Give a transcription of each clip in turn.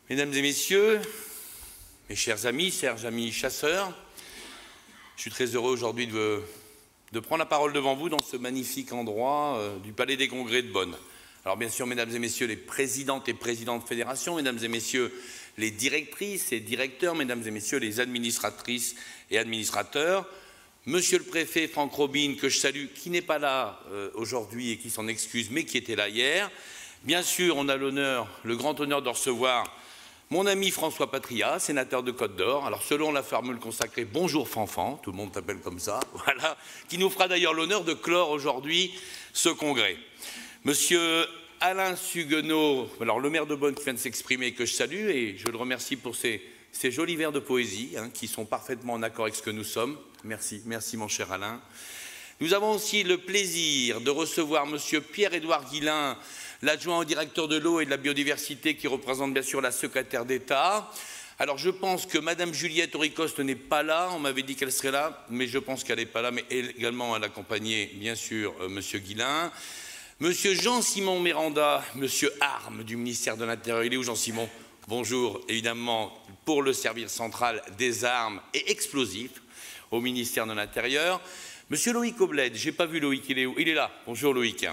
Mesdames et messieurs, mes chers amis chasseurs, je suis très heureux aujourd'hui de prendre la parole devant vous dans ce magnifique endroit du Palais des Congrès de Bonn. Alors bien sûr, mesdames et messieurs les présidentes et présidents de fédération, mesdames et messieurs les directrices et directeurs, mesdames et messieurs les administratrices et administrateurs, monsieur le préfet Franck Robine, que je salue, qui n'est pas là aujourd'hui et qui s'en excuse, mais qui était là hier. Bien sûr, on a le grand honneur de recevoir mon ami François Patria, sénateur de Côte d'Or. Alors, selon la formule consacrée, bonjour Fanfan, tout le monde t'appelle comme ça, voilà, qui nous fera d'ailleurs l'honneur de clore aujourd'hui ce congrès. Monsieur Alain Suguenot, alors le maire de Bonn qui vient de s'exprimer et que je salue, et je le remercie pour ces jolis vers de poésie qui sont parfaitement en accord avec ce que nous sommes. Merci, merci mon cher Alain. Nous avons aussi le plaisir de recevoir monsieur Pierre-Édouard Guillain, l'adjoint au directeur de l'eau et de la biodiversité qui représente bien sûr la secrétaire d'État. Alors je pense que madame Juliette Auricoste n'est pas là, on m'avait dit qu'elle serait là, mais je pense qu'elle n'est pas là, mais également elle accompagnait bien sûr monsieur Guillain. Monsieur Jean-Simon Miranda, monsieur Arme du ministère de l'Intérieur, il est où Jean-Simon? Bonjour, évidemment, pour le service central des armes et explosifs au ministère de l'Intérieur. Monsieur Loïc Obled, je n'ai pas vu Loïc, il est où? Il est là, bonjour Loïc.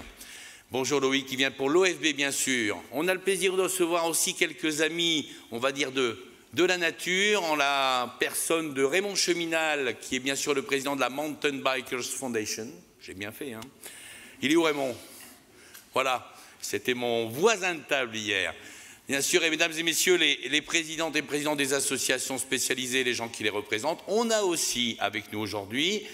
Bonjour Loïc, qui vient pour l'OFB bien sûr. On a le plaisir de recevoir aussi quelques amis, on va dire de la nature, en la personne de Raymond Cheminal, qui est bien sûr le président de la Mountain Bikers Foundation. J'ai bien fait, hein. Il est où Raymond? Voilà, c'était mon voisin de table hier. Bien sûr, et mesdames et messieurs, les présidentes et présidents des associations spécialisées, les gens qui les représentent, on a aussi avec nous aujourd'hui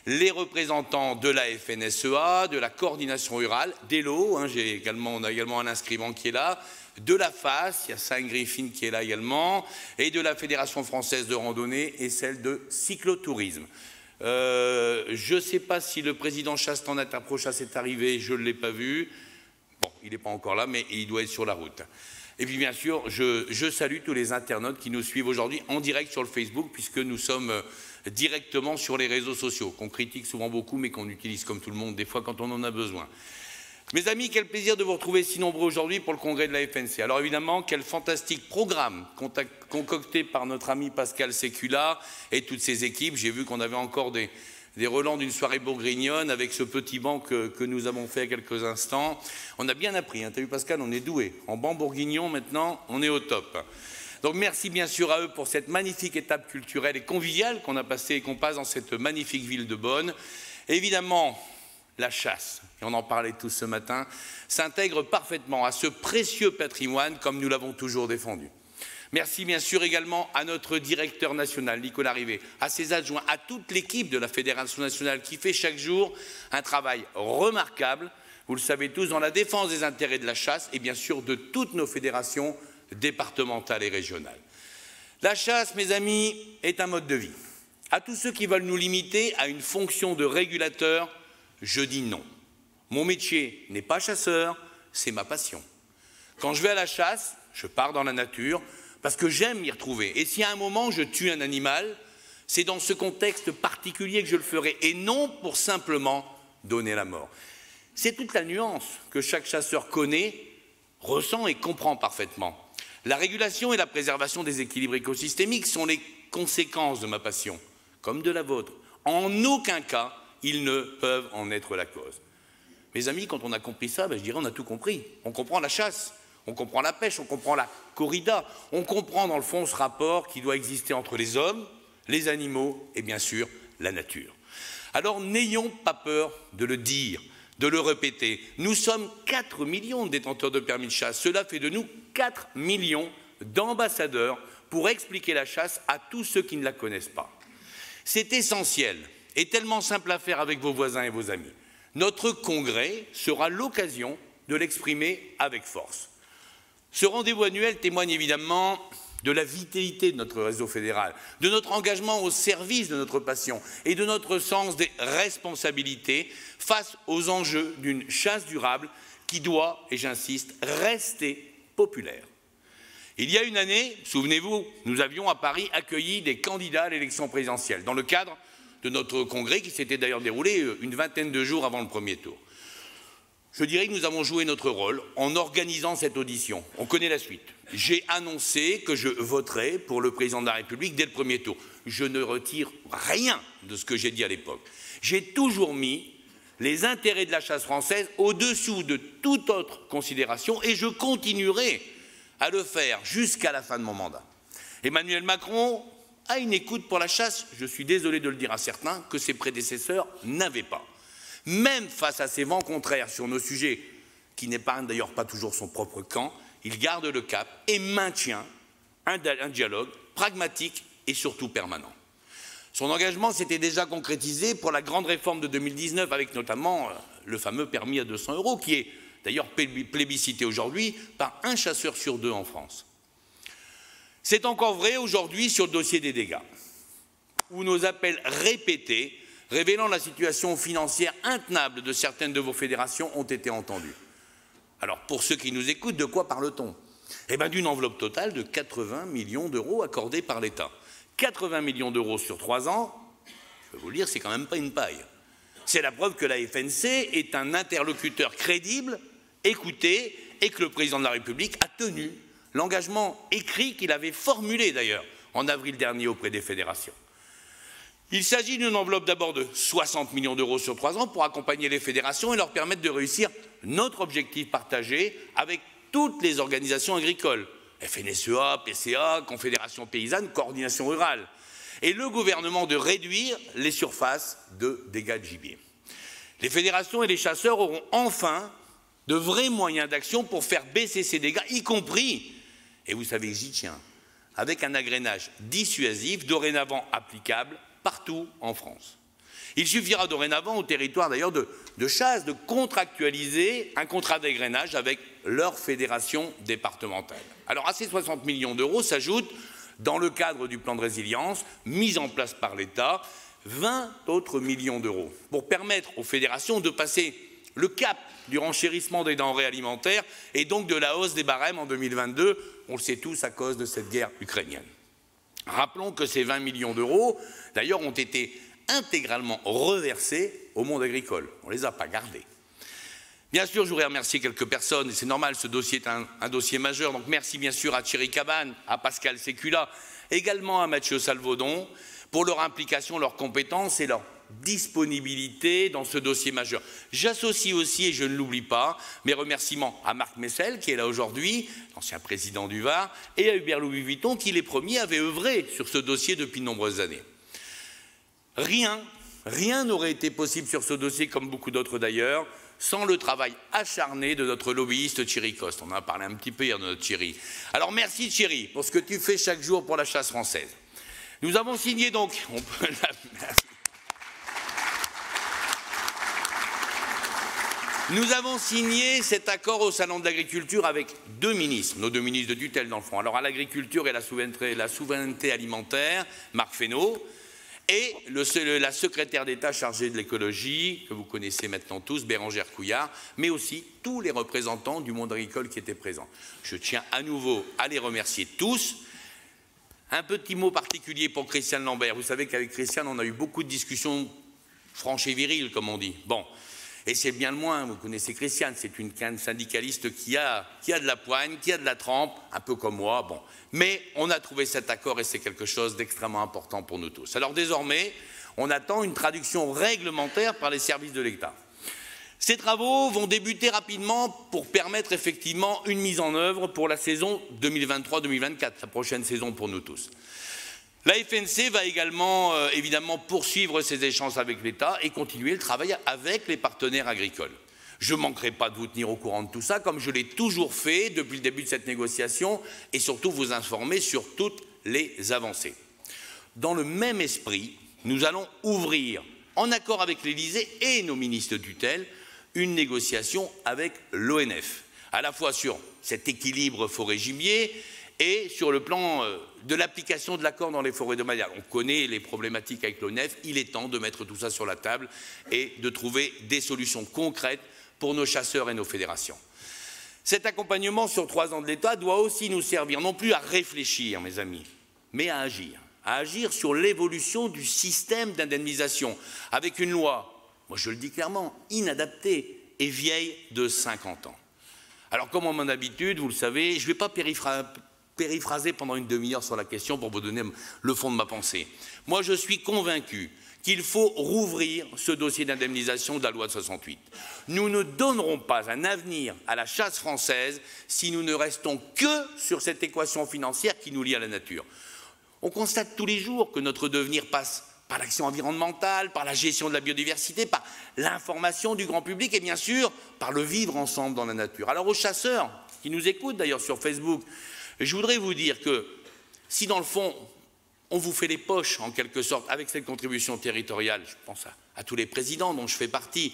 les représentants de la FNSEA, de la coordination rurale, d'ELO, on a également Alain Scriban qui est là, de la FAS, il y a Saint Griffin qui est là également, et de la Fédération française de randonnée et celle de cyclotourisme. Je ne sais pas si le président Chastan Aprochas est arrivé, je ne l'ai pas vu. Bon, il n'est pas encore là, mais il doit être sur la route. Et puis bien sûr, je salue tous les internautes qui nous suivent aujourd'hui en direct sur le Facebook, puisque nous sommes directement sur les réseaux sociaux, qu'on critique souvent beaucoup, mais qu'on utilise comme tout le monde, des fois quand on en a besoin. Mes amis, quel plaisir de vous retrouver si nombreux aujourd'hui pour le congrès de la FNC. Alors évidemment, quel fantastique programme concocté par notre ami Pascal Sécula et toutes ses équipes. J'ai vu qu'on avait encore des relents d'une soirée bourguignonne avec ce petit banc que nous avons fait il y a quelques instants. On a bien appris, hein. Tu as vu Pascal, on est doué. En banc bourguignon maintenant, on est au top. Donc merci bien sûr à eux pour cette magnifique étape culturelle et conviviale qu'on a passée et qu'on passe dans cette magnifique ville de Bonn. Et évidemment, la chasse, et on en parlait tous ce matin, s'intègre parfaitement à ce précieux patrimoine comme nous l'avons toujours défendu. Merci bien sûr également à notre directeur national, Nicolas Rivet, à ses adjoints, à toute l'équipe de la Fédération nationale qui fait chaque jour un travail remarquable, vous le savez tous, dans la défense des intérêts de la chasse et bien sûr de toutes nos fédérations départementales et régionales. La chasse, mes amis, est un mode de vie. À tous ceux qui veulent nous limiter à une fonction de régulateur, je dis non. Mon métier n'est pas chasseur, c'est ma passion. Quand je vais à la chasse, je pars dans la nature parce que j'aime m'y retrouver. Et si à un moment je tue un animal, c'est dans ce contexte particulier que je le ferai et non pour simplement donner la mort. C'est toute la nuance que chaque chasseur connaît, ressent et comprend parfaitement. La régulation et la préservation des équilibres écosystémiques sont les conséquences de ma passion, comme de la vôtre. En aucun cas, ils ne peuvent en être la cause. Mes amis, quand on a compris ça, je dirais on a tout compris. On comprend la chasse, on comprend la pêche, on comprend la corrida, on comprend dans le fond ce rapport qui doit exister entre les hommes, les animaux et bien sûr la nature. Alors n'ayons pas peur de le dire, de le répéter. Nous sommes 4 millions de détenteurs de permis de chasse. Cela fait de nous 4 millions d'ambassadeurs pour expliquer la chasse à tous ceux qui ne la connaissent pas. C'est essentiel et tellement simple à faire avec vos voisins et vos amis. Notre congrès sera l'occasion de l'exprimer avec force. Ce rendez-vous annuel témoigne évidemment de la vitalité de notre réseau fédéral, de notre engagement au service de notre passion et de notre sens des responsabilités face aux enjeux d'une chasse durable qui doit, et j'insiste, rester populaire. Il y a une année, souvenez-vous, nous avions à Paris accueilli des candidats à l'élection présidentielle dans le cadre de notre congrès qui s'était d'ailleurs déroulé une vingtaine de jours avant le premier tour. je dirais que nous avons joué notre rôle en organisant cette audition. On connaît la suite. J'ai annoncé que je voterai pour le président de la République dès le premier tour. Je ne retire rien de ce que j'ai dit à l'époque. J'ai toujours mis les intérêts de la chasse française au-dessous de toute autre considération et je continuerai à le faire jusqu'à la fin de mon mandat. Emmanuel Macron a une écoute pour la chasse, je suis désolé de le dire à certains, que ses prédécesseurs n'avaient pas. Même face à ces vents contraires sur nos sujets, qui n'épargnent d'ailleurs pas toujours son propre camp, il garde le cap et maintient un dialogue pragmatique et surtout permanent. Son engagement s'était déjà concrétisé pour la grande réforme de 2019 avec notamment le fameux permis à 200 € qui est d'ailleurs plébiscité aujourd'hui par un chasseur sur 2 en France. C'est encore vrai aujourd'hui sur le dossier des dégâts, où nos appels répétés révélant la situation financière intenable de certaines de vos fédérations ont été entendus. Alors pour ceux qui nous écoutent, de quoi parle-t-on? Eh bien d'une enveloppe totale de 80 millions d'euros accordée par l'État. 80 millions d'euros sur 3 ans, je vais vous le dire, c'est quand même pas une paille. C'est la preuve que la FNC est un interlocuteur crédible, écouté, et que le président de la République a tenu l'engagement écrit qu'il avait formulé d'ailleurs en avril dernier auprès des fédérations. Il s'agit d'une enveloppe d'abord de 60 millions d'euros sur 3 ans pour accompagner les fédérations et leur permettre de réussir notre objectif partagé avec toutes les organisations agricoles, FNSEA, PCA, Confédération paysanne, Coordination rurale, et le gouvernement de réduire les surfaces de dégâts de gibier. Les fédérations et les chasseurs auront enfin de vrais moyens d'action pour faire baisser ces dégâts, y compris, et vous savez que j'y tiens, avec un agrénage dissuasif dorénavant applicable partout en France. Il suffira dorénavant au territoire d'ailleurs de chasse de contractualiser un contrat d'agrainage avec leur fédération départementale. Alors à ces 60 millions d'euros s'ajoutent, dans le cadre du plan de résilience mis en place par l'État, 20 autres millions d'euros pour permettre aux fédérations de passer le cap du renchérissement des denrées alimentaires et donc de la hausse des barèmes en 2022, on le sait tous à cause de cette guerre ukrainienne. Rappelons que ces 20 millions d'euros, d'ailleurs, ont été intégralement reversés au monde agricole. On ne les a pas gardés. Bien sûr, je voudrais remercier quelques personnes, et c'est normal, ce dossier est un dossier majeur. Donc merci bien sûr à Thierry Cabane, à Pascal Sécula, également à Mathieu Salvaudon, pour leur implication, leurs compétences et leur disponibilité dans ce dossier majeur. J'associe aussi, et je ne l'oublie pas, mes remerciements à Marc Messel, qui est là aujourd'hui, l'ancien président du Var, et à Hubert Louis Vuitton, qui les premiers avaient œuvré sur ce dossier depuis de nombreuses années. Rien n'aurait été possible sur ce dossier, comme beaucoup d'autres d'ailleurs, sans le travail acharné de notre lobbyiste Thierry Coste. On en a parlé un petit peu hier de notre Thierry. Alors merci Thierry pour ce que tu fais chaque jour pour la chasse française. Nous avons signé donc... Nous avons signé cet accord au Salon de l'Agriculture avec 2 ministres, nos 2 ministres de tutelle dans le fond. Alors à l'Agriculture et la souveraineté alimentaire, Marc Fesneau, et la secrétaire d'État chargée de l'écologie, que vous connaissez maintenant tous, Bérangère Couillard, mais aussi tous les représentants du monde agricole qui étaient présents. Je tiens à nouveau à les remercier tous. Un petit mot particulier pour Christiane Lambert. Vous savez qu'avec Christiane, on a eu beaucoup de discussions franches et viriles, comme on dit. Bon. Et c'est bien le moins, vous connaissez Christiane, c'est une syndicaliste qui a de la poigne, qui a de la trempe, un peu comme moi, bon. Mais on a trouvé cet accord et c'est quelque chose d'extrêmement important pour nous tous. Alors désormais, on attend une traduction réglementaire par les services de l'État. Ces travaux vont débuter rapidement pour permettre effectivement une mise en œuvre pour la saison 2023-2024, la prochaine saison pour nous tous. La FNC va également évidemment poursuivre ses échanges avec l'État et continuer le travail avec les partenaires agricoles. Je ne manquerai pas de vous tenir au courant de tout ça, comme je l'ai toujours fait depuis le début de cette négociation, et surtout vous informer sur toutes les avancées. Dans le même esprit, nous allons ouvrir, en accord avec l'Élysée et nos ministres de tutelle, une négociation avec l'ONF, à la fois sur cet équilibre forêt-gibier, et sur le plan de l'application de l'accord dans les forêts domaniales. On connaît les problématiques avec l'ONF, il est temps de mettre tout ça sur la table et de trouver des solutions concrètes pour nos chasseurs et nos fédérations. Cet accompagnement sur 3 ans de l'État doit aussi nous servir non plus à réfléchir, mes amis, mais à agir sur l'évolution du système d'indemnisation, avec une loi, moi je le dis clairement, inadaptée est vieille de 50 ans. Alors, comme à mon habitude, vous le savez, je ne vais pas périphraser pendant une demi-heure sur la question pour vous donner le fond de ma pensée. Moi, je suis convaincu qu'il faut rouvrir ce dossier d'indemnisation de la loi de 68. Nous ne donnerons pas un avenir à la chasse française si nous ne restons que sur cette équation financière qui nous lie à la nature. On constate tous les jours que notre devenir passe par l'action environnementale, par la gestion de la biodiversité, par l'information du grand public et bien sûr par le vivre ensemble dans la nature. Alors aux chasseurs qui nous écoutent d'ailleurs sur Facebook, je voudrais vous dire que si dans le fond on vous fait les poches en quelque sorte avec cette contribution territoriale, je pense à tous les présidents dont je fais partie,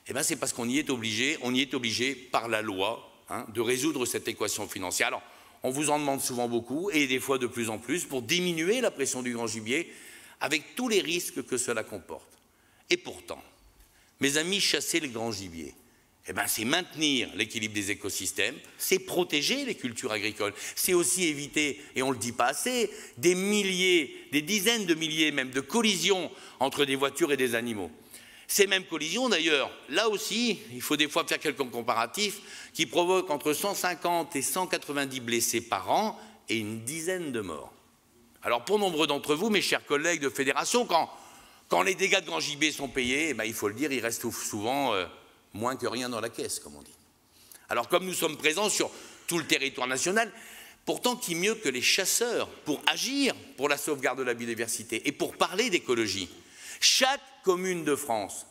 eh bien c'est parce qu'on y est obligé par la loi de résoudre cette équation financière. Alors on vous en demande souvent beaucoup et des fois de plus en plus pour diminuer la pression du grand gibier avec tous les risques que cela comporte. Et pourtant, mes amis, chasser le grand gibier, eh bien, c'est maintenir l'équilibre des écosystèmes, c'est protéger les cultures agricoles, c'est aussi éviter, et on ne le dit pas assez, des milliers, des dizaines de milliers même de collisions entre des voitures et des animaux. Ces mêmes collisions d'ailleurs, là aussi, il faut des fois faire quelques comparatifs, qui provoquent entre 150 et 190 blessés par an et une dizaine de morts. Alors pour nombre d'entre vous, mes chers collègues de fédération, quand les dégâts de grand gibier sont payés, eh bien, il faut le dire, il reste souvent moins que rien dans la caisse, comme on dit. Alors comme nous sommes présents sur tout le territoire national, pourtant qui mieux que les chasseurs pour agir pour la sauvegarde de la biodiversité et pour parler d'écologie. Chaque commune de France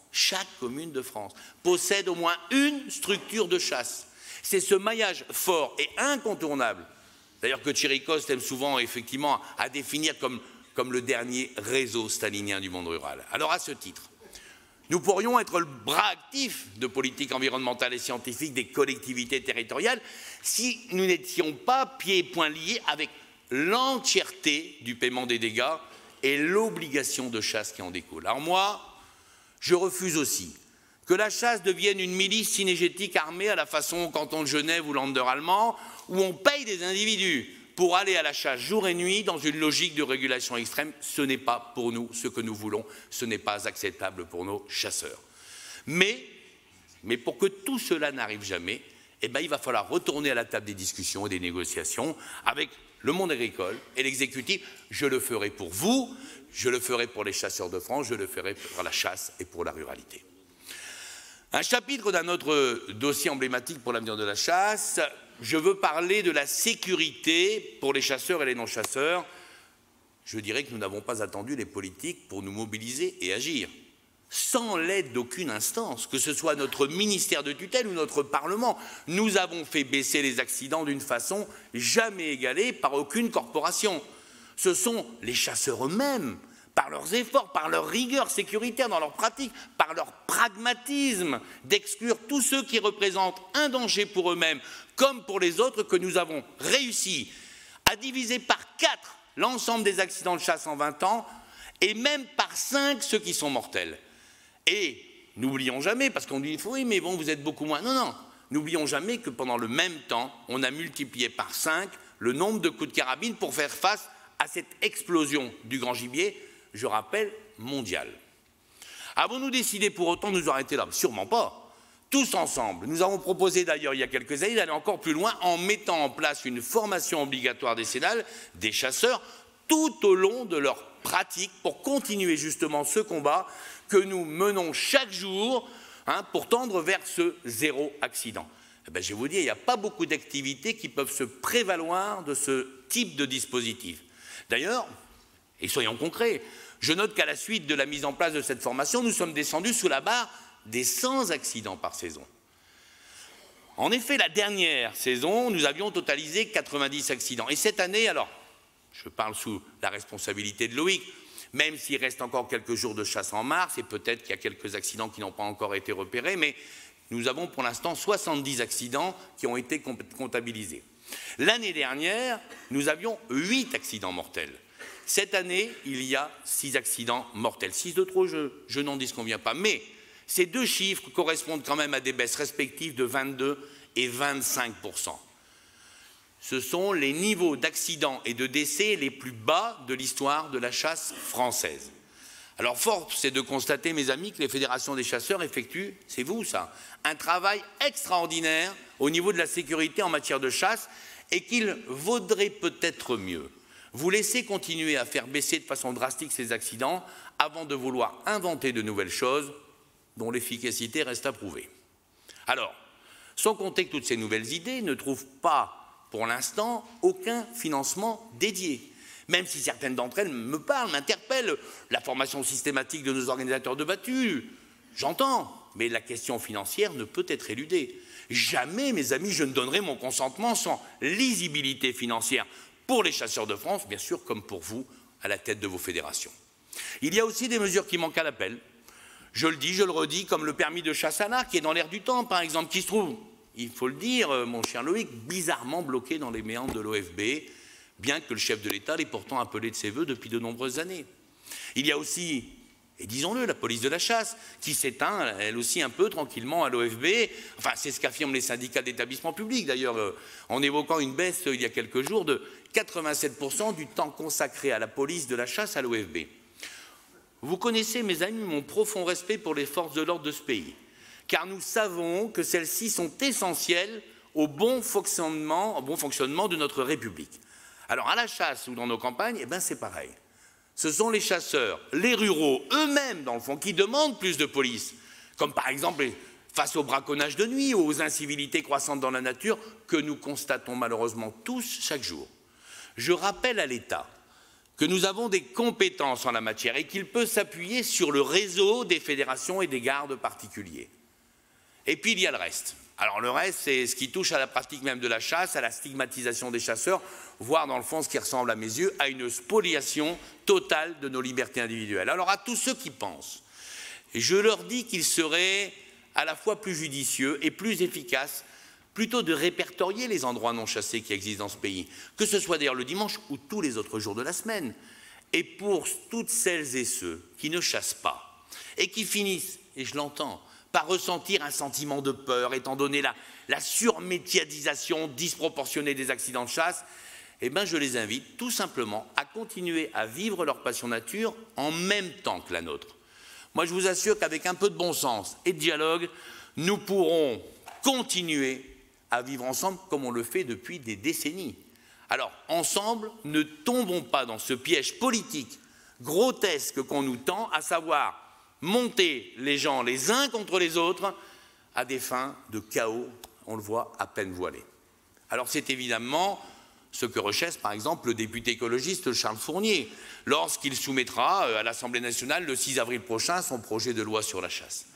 possède au moins une structure de chasse. C'est ce maillage fort et incontournable, d'ailleurs que Tchirikos aime souvent effectivement à définir comme le dernier réseau stalinien du monde rural. Alors à ce titre, nous pourrions être le bras actif de politique environnementale et scientifique des collectivités territoriales si nous n'étions pas pieds et poings liés avec l'entièreté du paiement des dégâts et l'obligation de chasse qui en découle. Alors moi, je refuse aussi que la chasse devienne une milice cynégétique armée à la façon canton de Genève ou Länder allemand, où on paye des individus pour aller à la chasse jour et nuit dans une logique de régulation extrême. Ce n'est pas pour nous ce que nous voulons, ce n'est pas acceptable pour nos chasseurs. Mais pour que tout cela n'arrive jamais, eh bien, il va falloir retourner à la table des discussions et des négociations avec le monde agricole et l'exécutif. Je le ferai pour vous, je le ferai pour les chasseurs de France, je le ferai pour la chasse et pour la ruralité. Un chapitre d'un autre dossier emblématique pour l'avenir de la chasse, je veux parler de la sécurité pour les chasseurs et les non-chasseurs. Je dirais que nous n'avons pas attendu les politiques pour nous mobiliser et agir. Sans l'aide d'aucune instance, que ce soit notre ministère de tutelle ou notre Parlement, nous avons fait baisser les accidents d'une façon jamais égalée par aucune corporation. Ce sont les chasseurs eux-mêmes, par leurs efforts, par leur rigueur sécuritaire dans leur pratique, par leur pragmatisme d'exclure tous ceux qui représentent un danger pour eux-mêmes comme pour les autres, que nous avons réussi à diviser par 4 l'ensemble des accidents de chasse en 20 ans et même par 5 ceux qui sont mortels. Et n'oublions jamais, parce qu'on dit oui mais bon vous êtes beaucoup moins, non, n'oublions jamais que pendant le même temps on a multiplié par 5 le nombre de coups de carabine pour faire face à cette explosion du grand gibier, je rappelle, mondiale. Avons-nous décidé pour autant de nous arrêter là? Sûrement pas. Tous ensemble, nous avons proposé d'ailleurs il y a quelques années d'aller encore plus loin en mettant en place une formation obligatoire décennale des chasseurs tout au long de leur pratique pour continuer justement ce combat que nous menons chaque jour pour tendre vers ce zéro accident. Eh bien, je vais vous dire, il n'y a pas beaucoup d'activités qui peuvent se prévaloir de ce type de dispositif. D'ailleurs, et soyons concrets, je note qu'à la suite de la mise en place de cette formation, nous sommes descendus sous la barre des 100 accidents par saison. En effet, la dernière saison, nous avions totalisé 90 accidents. Et cette année, alors, je parle sous la responsabilité de Loïc, même s'il reste encore quelques jours de chasse en mars, et peut-être qu'il y a quelques accidents qui n'ont pas encore été repérés, mais nous avons pour l'instant 70 accidents qui ont été comptabilisés. L'année dernière, nous avions 8 accidents mortels. Cette année, il y a 6 accidents mortels. 6 de trop, je n'en disconviens pas. Mais ces deux chiffres correspondent quand même à des baisses respectives de 22 et 25%. Ce sont les niveaux d'accidents et de décès les plus bas de l'histoire de la chasse française. Alors force est de constater, mes amis, que les fédérations des chasseurs effectuent, c'est vous ça, un travail extraordinaire au niveau de la sécurité en matière de chasse et qu'il vaudrait peut-être mieux vous laisser continuer à faire baisser de façon drastique ces accidents avant de vouloir inventer de nouvelles choses dont l'efficacité reste à prouver. Alors, sans compter que toutes ces nouvelles idées ne trouvent pas, pour l'instant, aucun financement dédié. Même si certaines d'entre elles me parlent, m'interpellent, la formation systématique de nos organisateurs de battues, j'entends, mais la question financière ne peut être éludée. Jamais, mes amis, je ne donnerai mon consentement sans lisibilité financière pour les chasseurs de France, bien sûr, comme pour vous, à la tête de vos fédérations. Il y a aussi des mesures qui manquent à l'appel. Je le dis, je le redis, comme le permis de chasse à l'arc qui est dans l'air du temps, par exemple, qui se trouve, il faut le dire, mon cher Loïc, bizarrement bloqué dans les méandres de l'OFB, bien que le chef de l'État l'ait pourtant appelé de ses voeux depuis de nombreuses années. Il y a aussi, et disons-le, la police de la chasse, qui s'éteint, elle aussi, un peu tranquillement à l'OFB. Enfin, c'est ce qu'affirment les syndicats d'établissements publics, d'ailleurs, en évoquant une baisse, il y a quelques jours, de 87% du temps consacré à la police de la chasse à l'OFB. Vous connaissez, mes amis, mon profond respect pour les forces de l'ordre de ce pays, car nous savons que celles-ci sont essentielles au bon fonctionnement de notre République. Alors, à la chasse ou dans nos campagnes, eh bien, c'est pareil. Ce sont les chasseurs, les ruraux, eux-mêmes, dans le fond, qui demandent plus de police, comme par exemple face au braconnage de nuit, aux incivilités croissantes dans la nature, que nous constatons malheureusement tous chaque jour. Je rappelle à l'État que nous avons des compétences en la matière et qu'il peut s'appuyer sur le réseau des fédérations et des gardes particuliers. Et puis il y a le reste. Alors le reste, c'est ce qui touche à la pratique même de la chasse, à la stigmatisation des chasseurs, voire dans le fond ce qui ressemble à mes yeux à une spoliation totale de nos libertés individuelles. Alors à tous ceux qui pensent, je leur dis qu'il serait à la fois plus judicieux et plus efficace plutôt de répertorier les endroits non chassés qui existent dans ce pays, que ce soit d'ailleurs le dimanche ou tous les autres jours de la semaine. Et pour toutes celles et ceux qui ne chassent pas et qui finissent, et je l'entends, par ressentir un sentiment de peur, étant donné la surmédiatisation disproportionnée des accidents de chasse, eh bien je les invite tout simplement à continuer à vivre leur passion nature en même temps que la nôtre. Moi je vous assure qu'avec un peu de bon sens et de dialogue, nous pourrons continuer à vivre ensemble comme on le fait depuis des décennies. Alors, ensemble, ne tombons pas dans ce piège politique grotesque qu'on nous tend, à savoir monter les gens les uns contre les autres à des fins de chaos, on le voit, à peine voilé. Alors c'est évidemment ce que recherche par exemple le député écologiste Charles Fournier lorsqu'il soumettra à l'Assemblée nationale le 6 avril prochain son projet de loi sur la chasse.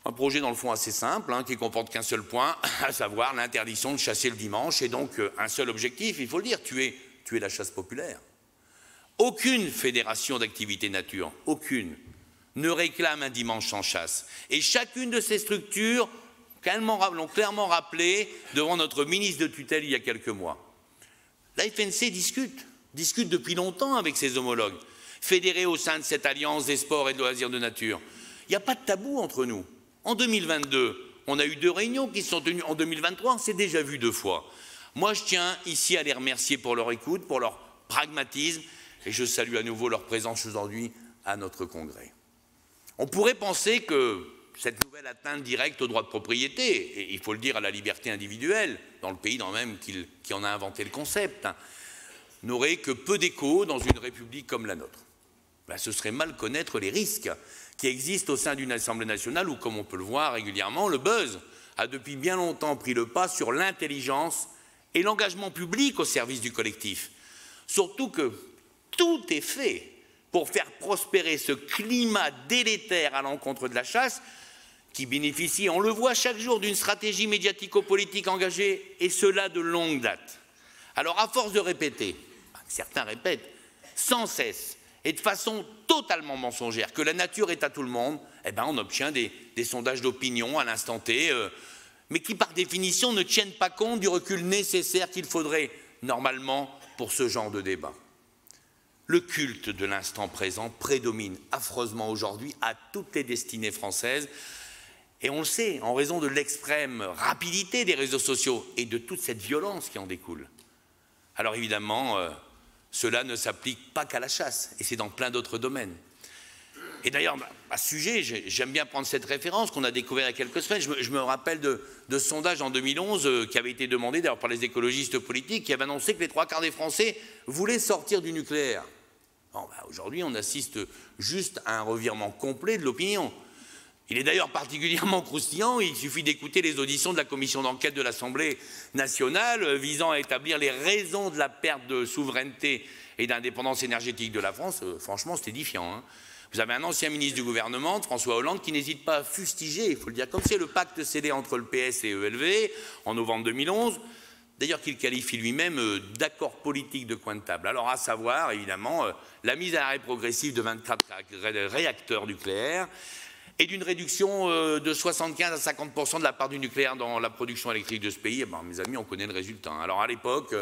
Un projet dans le fond assez simple, qui comporte qu'un seul point, à savoir l'interdiction de chasser le dimanche, et donc un seul objectif, il faut le dire, tuer la chasse populaire. Aucune fédération d'activité nature, aucune, ne réclame un dimanche sans chasse. Et chacune de ces structures l'ont clairement rappelé devant notre ministre de tutelle il y a quelques mois. La FNC discute depuis longtemps avec ses homologues, fédérés au sein de cette alliance des sports et de loisirs de nature. Il n'y a pas de tabou entre nous. En 2022, on a eu 2 réunions qui se sont tenues. En 2023, on s'est déjà vu 2 fois. Moi, je tiens ici à les remercier pour leur écoute, pour leur pragmatisme, et je salue à nouveau leur présence aujourd'hui à notre congrès. On pourrait penser que cette nouvelle atteinte directe au droit de propriété, et il faut le dire à la liberté individuelle, dans le pays même qui en a inventé le concept, n'aurait que peu d'écho dans une république comme la nôtre. Ben, ce serait mal connaître les risques qui existent au sein d'une Assemblée nationale où, comme on peut le voir régulièrement, le buzz a depuis bien longtemps pris le pas sur l'intelligence et l'engagement public au service du collectif. Surtout que tout est fait pour faire prospérer ce climat délétère à l'encontre de la chasse qui bénéficie, on le voit chaque jour, d'une stratégie médiatico-politique engagée, et cela de longue date. Alors à force de répéter, certains répètent, sans cesse, et de façon totalement mensongère, que la nature est à tout le monde, eh ben on obtient des sondages d'opinion à l'instant T, mais qui par définition ne tiennent pas compte du recul nécessaire qu'il faudrait normalement pour ce genre de débat. Le culte de l'instant présent prédomine affreusement aujourd'hui à toutes les destinées françaises, et on le sait, en raison de l'extrême rapidité des réseaux sociaux et de toute cette violence qui en découle. Alors évidemment, cela ne s'applique pas qu'à la chasse, et c'est dans plein d'autres domaines. Et d'ailleurs, à ce sujet, j'aime bien prendre cette référence qu'on a découvert il y a quelques semaines. Je me rappelle de ce sondage en 2011 qui avait été demandé d'ailleurs par les écologistes politiques qui avaient annoncé que les 3/4 des Français voulaient sortir du nucléaire. Bon, aujourd'hui, on assiste juste à un revirement complet de l'opinion. Il est d'ailleurs particulièrement croustillant, il suffit d'écouter les auditions de la commission d'enquête de l'Assemblée nationale visant à établir les raisons de la perte de souveraineté et d'indépendance énergétique de la France. Franchement, c'est édifiant, hein. Vous avez un ancien ministre du gouvernement, François Hollande, qui n'hésite pas à fustiger, il faut le dire comme c'est, le pacte scellé entre le PS et ELV en novembre 2011, d'ailleurs qu'il qualifie lui-même d'accord politique de coin de table. Alors à savoir, évidemment, la mise à l'arrêt progressive de 24 réacteurs nucléaires et d'une réduction de 75 à 50% de la part du nucléaire dans la production électrique de ce pays. Eh ben, mes amis, on connaît le résultat. Alors à l'époque,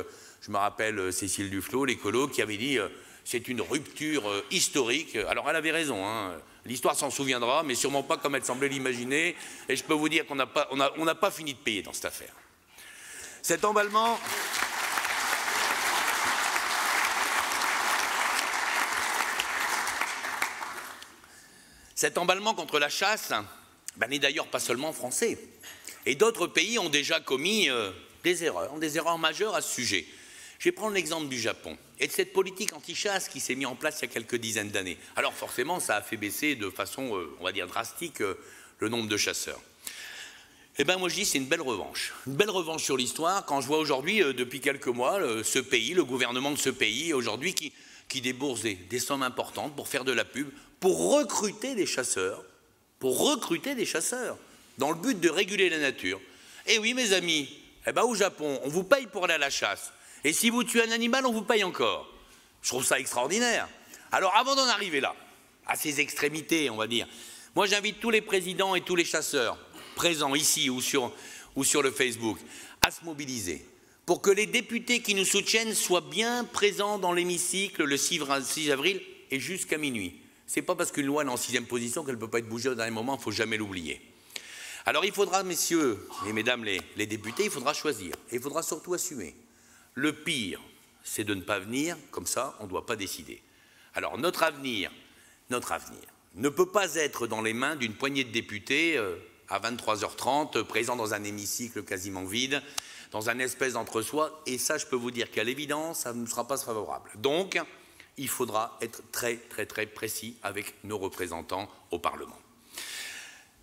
je me rappelle Cécile Duflot, l'écolo, qui avait dit c'est une rupture historique. Alors elle avait raison, hein. L'histoire s'en souviendra, mais sûrement pas comme elle semblait l'imaginer. Et je peux vous dire qu'on n'a pas fini de payer dans cette affaire. Cet emballement... Cet emballement contre la chasse n'est d'ailleurs pas seulement français. Et d'autres pays ont déjà commis des erreurs majeures à ce sujet. Je vais prendre l'exemple du Japon et de cette politique anti-chasse qui s'est mise en place il y a quelques dizaines d'années. Alors forcément, ça a fait baisser de façon, on va dire, drastique le nombre de chasseurs. Eh bien, moi je dis c'est une belle revanche sur l'histoire quand je vois aujourd'hui, depuis quelques mois, ce pays, le gouvernement de ce pays, aujourd'hui, qui débourse des sommes importantes pour faire de la pub, pour recruter des chasseurs, dans le but de réguler la nature. Et oui, mes amis, eh ben, au Japon, on vous paye pour aller à la chasse. Et si vous tuez un animal, on vous paye encore. Je trouve ça extraordinaire. Alors, avant d'en arriver là, à ces extrémités, on va dire, moi j'invite tous les présidents et tous les chasseurs présents ici ou sur le Facebook à se mobiliser pour que les députés qui nous soutiennent soient bien présents dans l'hémicycle le 6 avril et jusqu'à minuit. Ce n'est pas parce qu'une loi est en 6e position qu'elle ne peut pas être bougée au dernier moment, il ne faut jamais l'oublier. Alors il faudra, messieurs et mesdames les députés, il faudra choisir et il faudra surtout assumer. Le pire, c'est de ne pas venir, comme ça on ne doit pas décider. Alors notre avenir ne peut pas être dans les mains d'une poignée de députés à 23h30, présents dans un hémicycle quasiment vide, dans un espèce d'entre-soi, et ça je peux vous dire qu'à l'évidence, ça ne sera pas favorable. Donc, il faudra être très précis avec nos représentants au Parlement.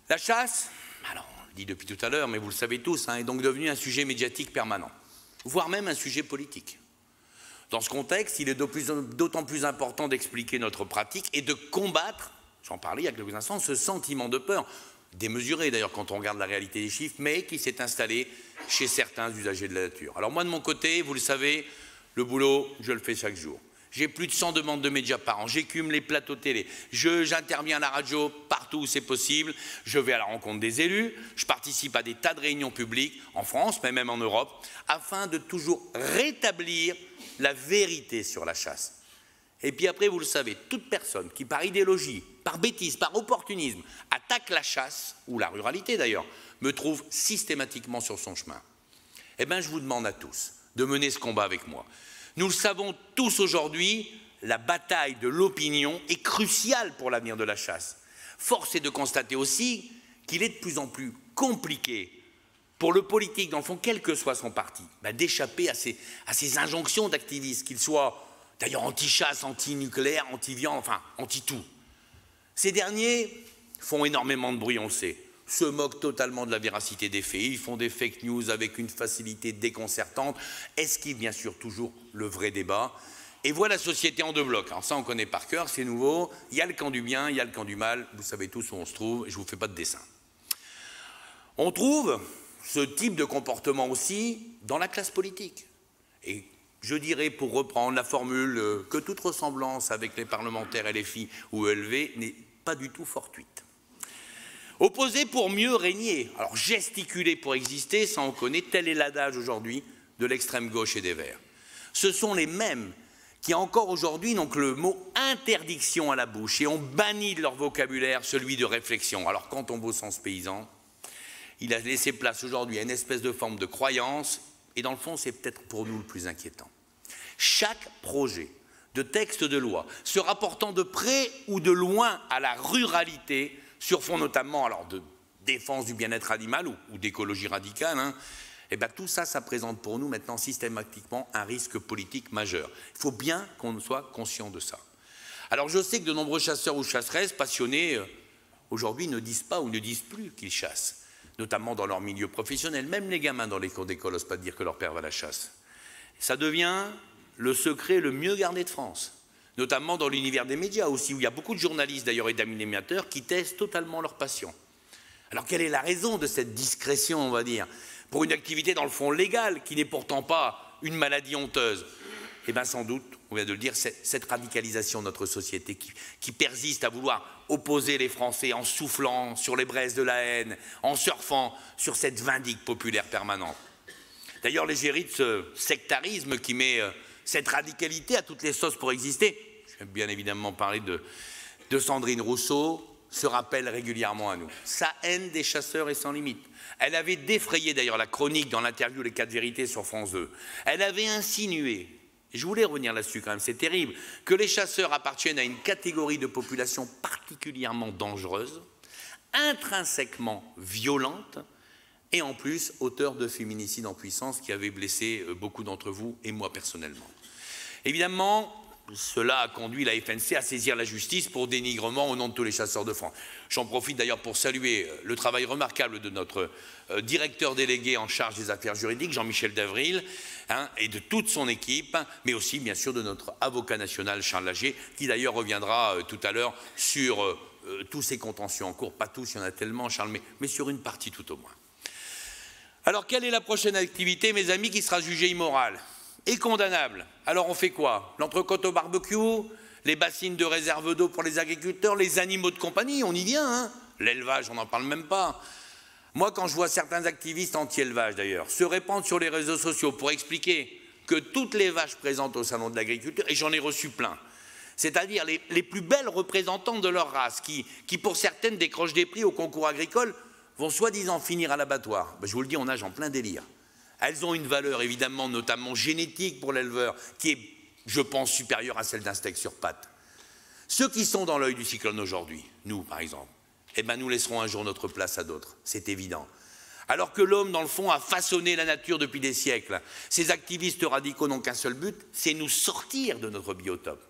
La chasse, alors on le dit depuis tout à l'heure, mais vous le savez tous, est donc devenue un sujet médiatique permanent, voire même un sujet politique. Dans ce contexte, il est d'autant plus important d'expliquer notre pratique et de combattre, j'en parlais il y a quelques instants, ce sentiment de peur, démesuré d'ailleurs quand on regarde la réalité des chiffres, mais qui s'est installé chez certains usagers de la nature. Alors moi de mon côté, vous le savez, le boulot, je le fais chaque jour. J'ai plus de 100 demandes de médias par an, j'écume les plateaux télé, j'interviens à la radio partout où c'est possible, je vais à la rencontre des élus, je participe à des tas de réunions publiques en France, mais même en Europe, afin de toujours rétablir la vérité sur la chasse. Et puis après, vous le savez, toute personne qui par idéologie, par bêtise, par opportunisme, attaque la chasse, ou la ruralité d'ailleurs, me trouve systématiquement sur son chemin. Eh bien, je vous demande à tous de mener ce combat avec moi. Nous le savons tous aujourd'hui, la bataille de l'opinion est cruciale pour l'avenir de la chasse. Force est de constater aussi qu'il est de plus en plus compliqué pour le politique, dans le fond, quel que soit son parti, d'échapper à ces injonctions d'activistes, qu'ils soient d'ailleurs anti-chasse, anti-nucléaire, anti-viande, enfin anti-tout. Ces derniers font énormément de bruit, on le sait, se moquent totalement de la véracité des faits, ils font des fake news avec une facilité déconcertante, esquivent bien sûr toujours le vrai débat, et voient la société en deux blocs. Alors ça on connaît par cœur, c'est nouveau, il y a le camp du bien, il y a le camp du mal, vous savez tous où on se trouve, et je ne vous fais pas de dessin. On trouve ce type de comportement aussi dans la classe politique. Et je dirais, pour reprendre la formule, que toute ressemblance avec les parlementaires LFI ou ELV n'est pas du tout fortuite. Opposer pour mieux régner, alors gesticuler pour exister, ça on connaît, tel est l'adage aujourd'hui de l'extrême gauche et des Verts. Ce sont les mêmes qui encore aujourd'hui n'ont que le mot interdiction à la bouche et ont banni de leur vocabulaire celui de réflexion. Alors quand on va au sens paysan, il a laissé place aujourd'hui à une espèce de forme de croyance, et dans le fond c'est peut-être pour nous le plus inquiétant. Chaque projet de textes de loi se rapportant de près ou de loin à la ruralité, sur fond notamment alors, de défense du bien-être animal ou d'écologie radicale, hein, et bien tout ça, ça présente pour nous maintenant systématiquement un risque politique majeur. Il faut bien qu'on soit conscient de ça. Alors je sais que de nombreux chasseurs ou chasseresses passionnés aujourd'hui ne disent pas ou ne disent plus qu'ils chassent, notamment dans leur milieu professionnel. Même les gamins dans les cours d'école n'osent pas dire que leur père va à la chasse. Ça devient le secret le mieux gardé de France, notamment dans l'univers des médias aussi, où il y a beaucoup de journalistes d'ailleurs et d'animateurs qui taisent totalement leur passion. Alors quelle est la raison de cette discrétion, on va dire, pour une activité dans le fond légale, qui n'est pourtant pas une maladie honteuse? Eh bien sans doute, on vient de le dire, cette radicalisation de notre société qui persiste à vouloir opposer les Français en soufflant sur les braises de la haine, en surfant sur cette vindicte populaire permanente. D'ailleurs, l'égérie de ce sectarisme qui met cette radicalité à toutes les sauces pour exister, je vais bien évidemment parler de Sandrine Rousseau, se rappelle régulièrement à nous. Sa haine des chasseurs est sans limite. Elle avait défrayé d'ailleurs la chronique dans l'interview Les 4 vérités sur France 2. Elle avait insinué, et je voulais revenir là-dessus quand même, c'est terrible, que les chasseurs appartiennent à une catégorie de population particulièrement dangereuse, intrinsèquement violente, et en plus auteur de féminicides en puissance qui avait blessé beaucoup d'entre vous et moi personnellement. Évidemment, cela a conduit la FNC à saisir la justice pour dénigrement au nom de tous les chasseurs de France. J'en profite d'ailleurs pour saluer le travail remarquable de notre directeur délégué en charge des affaires juridiques, Jean-Michel Davril, hein, et de toute son équipe, mais aussi bien sûr de notre avocat national, Charles Lagier, qui d'ailleurs reviendra tout à l'heure sur tous ces contentieux en cours. Pas tous, il y en a tellement, Charles, mais sur une partie tout au moins. Alors quelle est la prochaine activité, mes amis, qui sera jugée immorale et condamnable? Alors on fait quoi? L'entrecôte au barbecue, les bassines de réserve d'eau pour les agriculteurs, les animaux de compagnie, on y vient, hein? L'élevage, on n'en parle même pas. Moi, quand je vois certains activistes anti-élevage d'ailleurs se répandre sur les réseaux sociaux pour expliquer que toutes les vaches présentes au salon de l'agriculture, et j'en ai reçu plein, c'est-à-dire les plus belles représentantes de leur race, qui pour certaines décrochent des prix au concours agricole, vont soi-disant finir à l'abattoir. Ben, je vous le dis, on nage en plein délire. Elles ont une valeur évidemment, notamment génétique pour l'éleveur, qui est, je pense, supérieure à celle d'un steak sur pattes. Ceux qui sont dans l'œil du cyclone aujourd'hui, nous par exemple, eh ben, nous laisserons un jour notre place à d'autres, c'est évident. Alors que l'homme, dans le fond, a façonné la nature depuis des siècles, ces activistes radicaux n'ont qu'un seul but, c'est nous sortir de notre biotope.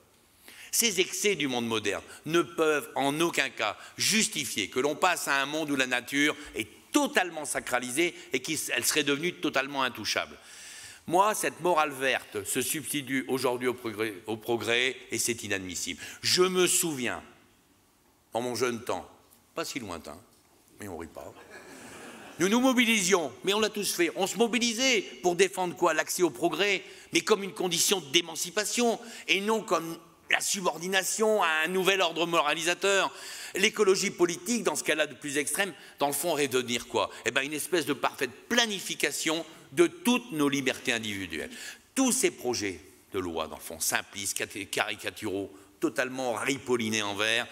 Ces excès du monde moderne ne peuvent en aucun cas justifier que l'on passe à un monde où la nature est totalement sacralisée et qu'elle serait devenue totalement intouchable. Moi, cette morale verte se substitue aujourd'hui au progrès et c'est inadmissible. Je me souviens, dans mon jeune temps, pas si lointain, mais on ne rit pas, nous nous mobilisions, mais on l'a tous fait, on se mobilisait pour défendre quoi? L'accès au progrès, mais comme une condition d'émancipation et non comme la subordination à un nouvel ordre moralisateur. L'écologie politique, dans ce cas-là de plus extrême, dans le fond, aurait de dire quoi? Eh bien, une espèce de parfaite planification de toutes nos libertés individuelles. Tous ces projets de loi, dans le fond, simplistes, caricaturaux, totalement ripollinés en vert,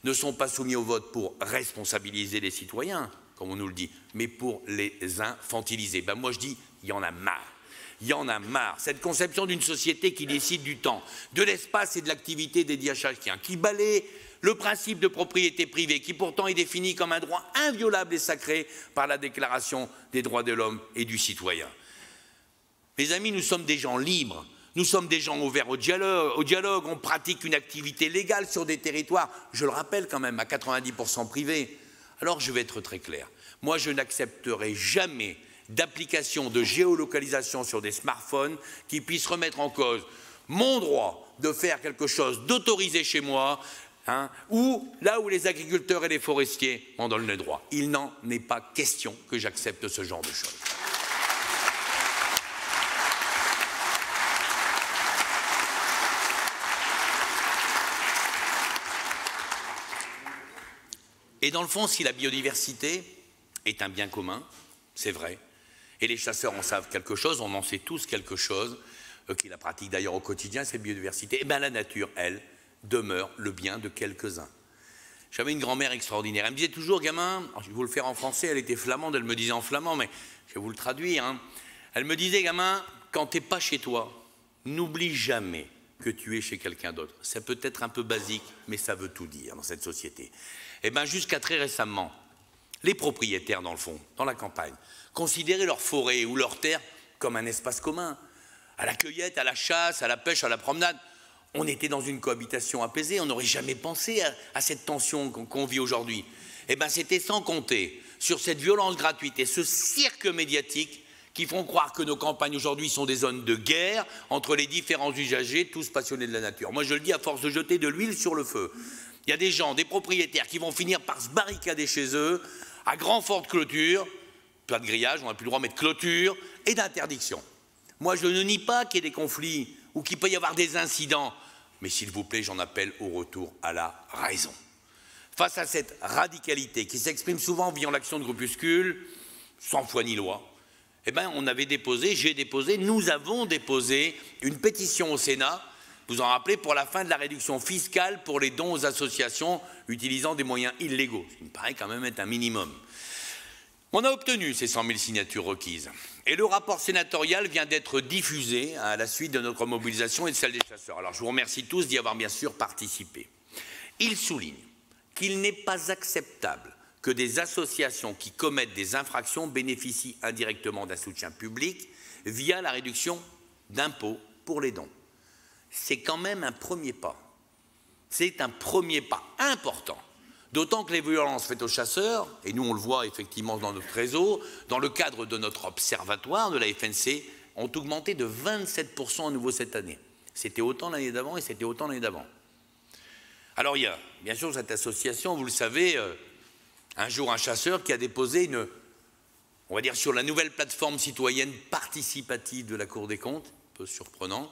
ne sont pas soumis au vote pour responsabiliser les citoyens, comme on nous le dit, mais pour les infantiliser. Ben, moi, je dis, il y en a marre. Il y en a marre. Cette conception d'une société qui décide du temps, de l'espace et de l'activité dédiée à chacun, qui balaie le principe de propriété privée, qui pourtant est défini comme un droit inviolable et sacré par la Déclaration des droits de l'homme et du citoyen. Mes amis, nous sommes des gens libres, nous sommes des gens ouverts au dialogue, on pratique une activité légale sur des territoires, je le rappelle quand même, à 90% privés. Alors je vais être très clair, moi je n'accepterai jamais d'application de géolocalisation sur des smartphones qui puissent remettre en cause mon droit de faire quelque chose d'autorisé chez moi, hein, ou là où les agriculteurs et les forestiers m'en donnent le droit. Il n'en est pas question que j'accepte ce genre de choses. Et dans le fond, si la biodiversité est un bien commun, c'est vrai, et les chasseurs en savent quelque chose, on en sait tous quelque chose, qui la pratiquent d'ailleurs au quotidien, cette biodiversité, et bien la nature, elle, demeure le bien de quelques-uns. J'avais une grand-mère extraordinaire, elle me disait toujours, gamin, je vais vous le faire en français, elle était flamande, elle me disait en flamand, mais je vais vous le traduire, hein. Elle me disait, gamin, quand tu n'es pas chez toi, n'oublie jamais que tuer chez quelqu'un d'autre. Ça peut être un peu basique, mais ça veut tout dire dans cette société. Eh bien, jusqu'à très récemment, les propriétaires, dans le fond, dans la campagne, considéraient leur forêt ou leur terre comme un espace commun. À la cueillette, à la chasse, à la pêche, à la promenade, on était dans une cohabitation apaisée, on n'aurait jamais pensé à cette tension qu'on vit aujourd'hui. Eh bien, c'était sans compter sur cette violence gratuite et ce cirque médiatique qui font croire que nos campagnes aujourd'hui sont des zones de guerre entre les différents usagers, tous passionnés de la nature. Moi, je le dis à force de jeter de l'huile sur le feu. Il y a des gens, des propriétaires qui vont finir par se barricader chez eux à grand fort de clôture, pas de grillage, on n'a plus le droit, mais de clôture et d'interdiction. Moi, je ne nie pas qu'il y ait des conflits ou qu'il peut y avoir des incidents, mais s'il vous plaît, j'en appelle au retour à la raison. Face à cette radicalité qui s'exprime souvent via l'action de groupuscules, sans foi ni loi, eh bien, on avait déposé, nous avons déposé une pétition au Sénat, vous en rappelez, pour la fin de la réduction fiscale pour les dons aux associations utilisant des moyens illégaux, ce qui me paraît quand même être un minimum. On a obtenu ces 100 000 signatures requises et le rapport sénatorial vient d'être diffusé à la suite de notre mobilisation et de celle des chasseurs. Alors je vous remercie tous d'y avoir bien sûr participé. Il souligne qu'il n'est pas acceptable que des associations qui commettent des infractions bénéficient indirectement d'un soutien public via la réduction d'impôts pour les dons. C'est quand même un premier pas. C'est un premier pas important. D'autant que les violences faites aux chasseurs, et nous on le voit effectivement dans notre réseau, dans le cadre de notre observatoire de la FNC, ont augmenté de 27% à nouveau cette année. C'était autant l'année d'avant et c'était autant l'année d'avant. Alors il y a bien sûr cette association, vous le savez, un jour un chasseur qui a déposé on va dire sur la nouvelle plateforme citoyenne participative de la Cour des comptes, un peu surprenant,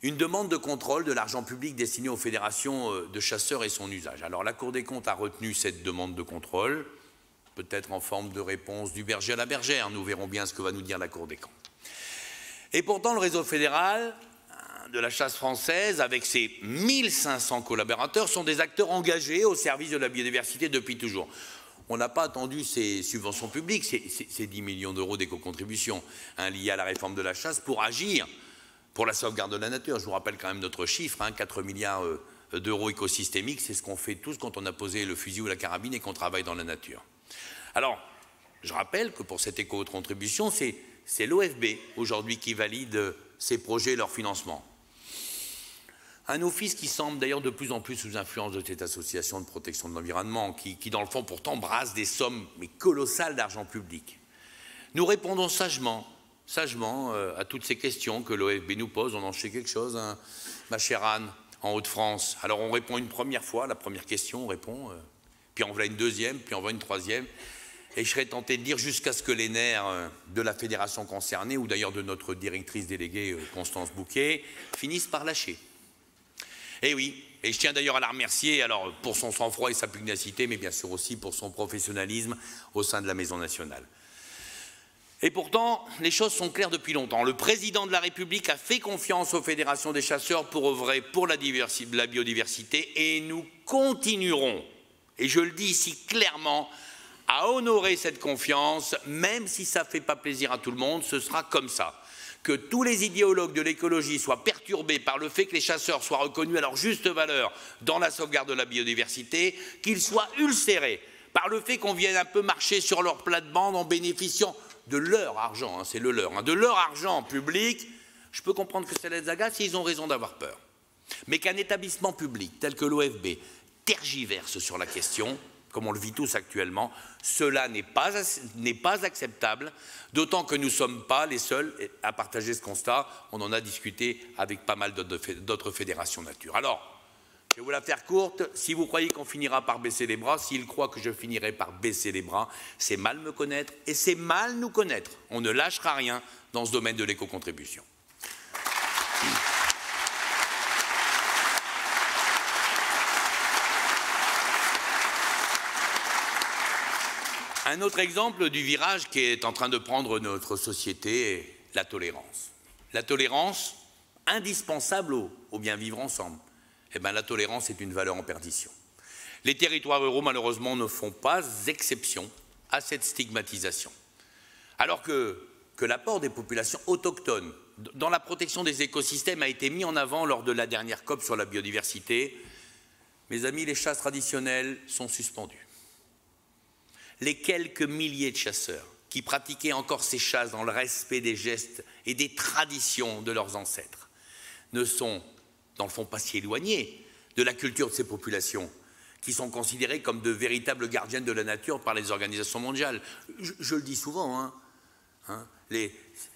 une demande de contrôle de l'argent public destiné aux fédérations de chasseurs et son usage. Alors la Cour des comptes a retenu cette demande de contrôle, peut-être en forme de réponse du berger à la bergère, nous verrons bien ce que va nous dire la Cour des comptes. Et pourtant le réseau fédéral de la chasse française, avec ses 1500 collaborateurs, sont des acteurs engagés au service de la biodiversité depuis toujours. On n'a pas attendu ces subventions publiques, ces 10 millions d'euros d'éco-contribution liées à la réforme de la chasse pour agir pour la sauvegarde de la nature. Je vous rappelle quand même notre chiffre, 4 milliards d'euros écosystémiques, c'est ce qu'on fait tous quand on a posé le fusil ou la carabine et qu'on travaille dans la nature. Alors, je rappelle que pour cette éco-contribution, c'est l'OFB aujourd'hui qui valide ces projets et leur financement. Un office qui semble d'ailleurs de plus en plus sous influence de cette association de protection de l'environnement, qui dans le fond pourtant brasse des sommes mais colossales d'argent public. Nous répondons sagement à toutes ces questions que l'OFB nous pose. On en sait quelque chose, hein, ma chère Anne, en Hauts-de-France. Alors on répond une première fois, la première question, on répond, puis on voit une deuxième, puis on voit une troisième. Et je serais tenté de dire jusqu'à ce que les nerfs de la fédération concernée, ou d'ailleurs de notre directrice déléguée Constance Bouquet, finissent par lâcher. Et oui, et je tiens d'ailleurs à la remercier alors, pour son sang-froid et sa pugnacité, mais bien sûr aussi pour son professionnalisme au sein de la Maison nationale. Et pourtant, les choses sont claires depuis longtemps. Le président de la République a fait confiance aux fédérations des chasseurs pour œuvrer pour la biodiversité et nous continuerons, et je le dis ici clairement, à honorer cette confiance, même si ça ne fait pas plaisir à tout le monde, ce sera comme ça. Que tous les idéologues de l'écologie soient perturbés par le fait que les chasseurs soient reconnus à leur juste valeur dans la sauvegarde de la biodiversité, qu'ils soient ulcérés par le fait qu'on vienne un peu marcher sur leur plate-bande en bénéficiant de leur argent, c'est le leur, de leur argent public. Je peux comprendre que ça les agace, ils ont raison d'avoir peur. Mais qu'un établissement public tel que l'OFB tergiverse sur la question, comme on le vit tous actuellement, cela n'est pas acceptable, d'autant que nous ne sommes pas les seuls à partager ce constat. On en a discuté avec pas mal d'autres fédérations nature. Alors, je vais vous la faire courte. Si vous croyez qu'on finira par baisser les bras, s'ils croient que je finirai par baisser les bras, c'est mal me connaître et c'est mal nous connaître. On ne lâchera rien dans ce domaine de l'éco-contribution. Un autre exemple du virage qui est en train de prendre notre société est la tolérance. La tolérance, indispensable au bien vivre ensemble. Eh bien, la tolérance est une valeur en perdition. Les territoires ruraux, malheureusement, ne font pas exception à cette stigmatisation. Alors que que l'apport des populations autochtones dans la protection des écosystèmes a été mis en avant lors de la dernière COP sur la biodiversité. Mes amis, les chasses traditionnelles sont suspendues. Les quelques milliers de chasseurs qui pratiquaient encore ces chasses dans le respect des gestes et des traditions de leurs ancêtres ne sont, dans le fond, pas si éloignés de la culture de ces populations qui sont considérées comme de véritables gardiennes de la nature par les organisations mondiales. Je le dis souvent,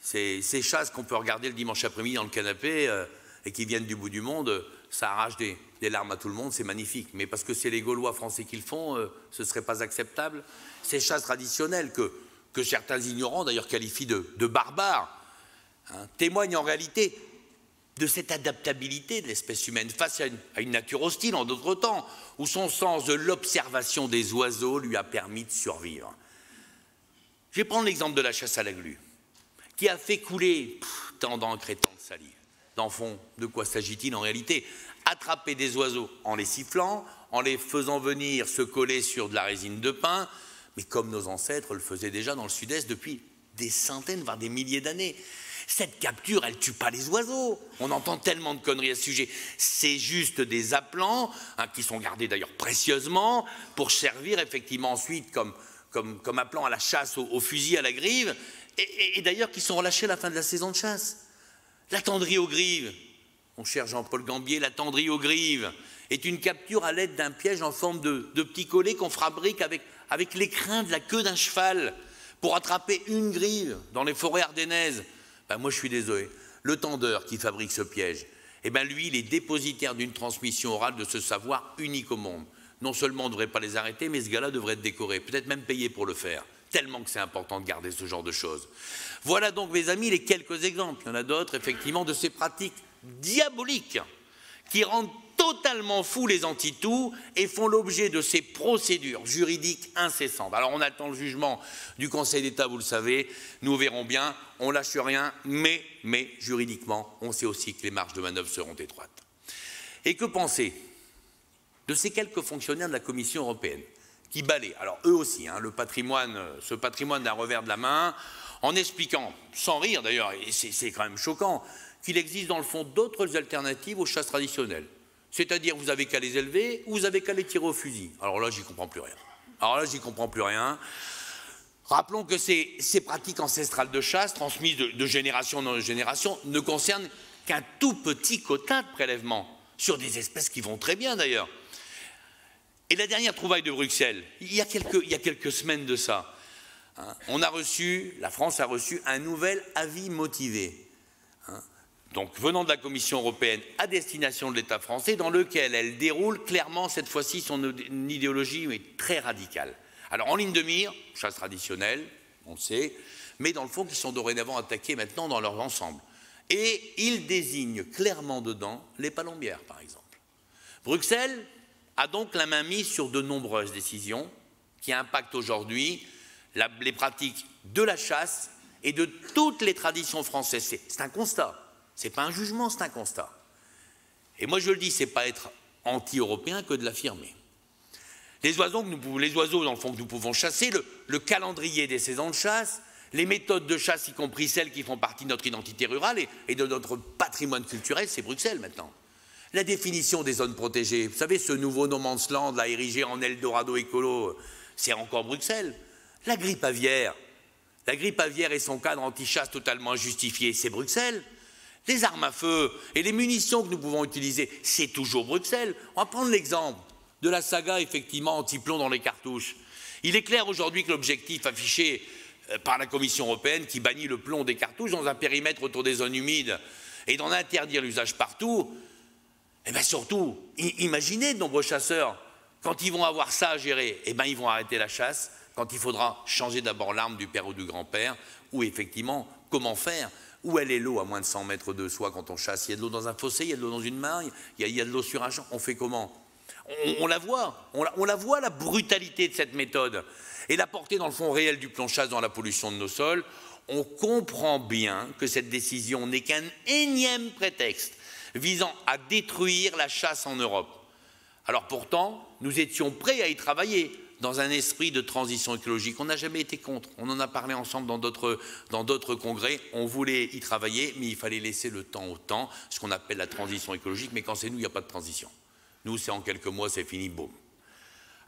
ces chasses qu'on peut regarder le dimanche après-midi dans le canapé et qui viennent du bout du monde, ça arrache des larmes à tout le monde, c'est magnifique. Mais parce que c'est les Gaulois français qui le font, ce ne serait pas acceptable. Ces chasses traditionnelles que certains ignorants d'ailleurs qualifient de barbares, témoignent en réalité de cette adaptabilité de l'espèce humaine face à une nature hostile en d'autres temps, où son sens de l'observation des oiseaux lui a permis de survivre. Je vais prendre l'exemple de la chasse à la glu, qui a fait couler tant d'encre et tant de salive. Dans le fond, de quoi s'agit-il en réalité? Attraper des oiseaux en les sifflant, en les faisant venir se coller sur de la résine de pin, mais comme nos ancêtres le faisaient déjà dans le sud-est depuis des centaines, voire des milliers d'années. Cette capture, elle ne tue pas les oiseaux. On entend tellement de conneries à ce sujet. C'est juste des appelants, qui sont gardés d'ailleurs précieusement, pour servir effectivement ensuite comme appelant à la chasse au fusil, à la grive, et d'ailleurs qui sont relâchés à la fin de la saison de chasse. La tendrie aux grives, mon cher Jean-Paul Gambier, la tendrie aux grives est une capture à l'aide d'un piège en forme de petits collets qu'on fabrique avec l'écrin de la queue d'un cheval pour attraper une grive dans les forêts ardennaises. Moi, je suis désolé. Le tendeur qui fabrique ce piège, lui, il est dépositaire d'une transmission orale de ce savoir unique au monde. Non seulement on ne devrait pas les arrêter, mais ce gars-là devrait être décoré, peut-être même payé pour le faire, tellement que c'est important de garder ce genre de choses. Voilà donc, mes amis, les quelques exemples. Il y en a d'autres, effectivement, de ces pratiques diaboliques qui rendent totalement fous les anti-tout et font l'objet de ces procédures juridiques incessantes. Alors on attend le jugement du Conseil d'État, vous le savez, nous verrons bien, on lâche rien, mais juridiquement, on sait aussi que les marges de manœuvre seront étroites. Et que penser de ces quelques fonctionnaires de la Commission européenne qui balaient, alors eux aussi, ce patrimoine d'un revers de la main, en expliquant, sans rire d'ailleurs, et c'est quand même choquant, qu'il existe dans le fond d'autres alternatives aux chasses traditionnelles. C'est-à-dire, vous avez qu'à les élever ou vous avez qu'à les tirer au fusil. Alors là, j'y comprends plus rien. Rappelons que ces pratiques ancestrales de chasse, transmises de génération en génération, ne concernent qu'un tout petit quota de prélèvement sur des espèces qui vont très bien d'ailleurs. Et la dernière trouvaille de Bruxelles, il y a quelques semaines de ça, la France a reçu un nouvel avis motivé. Donc venant de la Commission européenne à destination de l'État français, dans lequel elle déroule clairement cette fois-ci son idéologie très radicale. Alors en ligne de mire, chasse traditionnelle, on le sait, mais dans le fond qui sont dorénavant attaqués maintenant dans leur ensemble. Et il désigne clairement dedans les palombières par exemple. Bruxelles a donc la main mise sur de nombreuses décisions qui impactent aujourd'hui les pratiques de la chasse et de toutes les traditions françaises. C'est un constat. Ce n'est pas un jugement, c'est un constat. Et moi je le dis, ce n'est pas être anti-européen que de l'affirmer. Les oiseaux, dans le fond, que nous pouvons chasser, le calendrier des saisons de chasse, les méthodes de chasse, y compris celles qui font partie de notre identité rurale et de notre patrimoine culturel, c'est Bruxelles maintenant. La définition des zones protégées, vous savez, ce nouveau no man's land là, érigé en Eldorado écolo, c'est encore Bruxelles. La grippe aviaire et son cadre anti-chasse totalement injustifié, c'est Bruxelles. Les armes à feu et les munitions que nous pouvons utiliser, c'est toujours Bruxelles. On va prendre l'exemple de la saga, effectivement, anti-plomb dans les cartouches. Il est clair aujourd'hui que l'objectif affiché par la Commission européenne, qui bannit le plomb des cartouches dans un périmètre autour des zones humides et d'en interdire l'usage partout, surtout, imaginez de nombreux chasseurs, quand ils vont avoir ça à gérer, ils vont arrêter la chasse, quand il faudra changer d'abord l'arme du père ou du grand-père, ou effectivement, comment faire? Où elle est l'eau à moins de 100 mètres de soi quand on chasse? Il y a de l'eau dans un fossé, il y a de l'eau dans une maille, il y a de l'eau sur un champ. On fait comment? On la voit, la brutalité de cette méthode et la portée dans le fond réel du plomb-chasse dans la pollution de nos sols. On comprend bien que cette décision n'est qu'un énième prétexte visant à détruire la chasse en Europe. Alors pourtant, nous étions prêts à y travailler dans un esprit de transition écologique. On n'a jamais été contre, on en a parlé ensemble dans d'autres congrès, on voulait y travailler, mais il fallait laisser le temps au temps, ce qu'on appelle la transition écologique, mais quand c'est nous, il n'y a pas de transition. Nous, c'est en quelques mois, c'est fini, boum.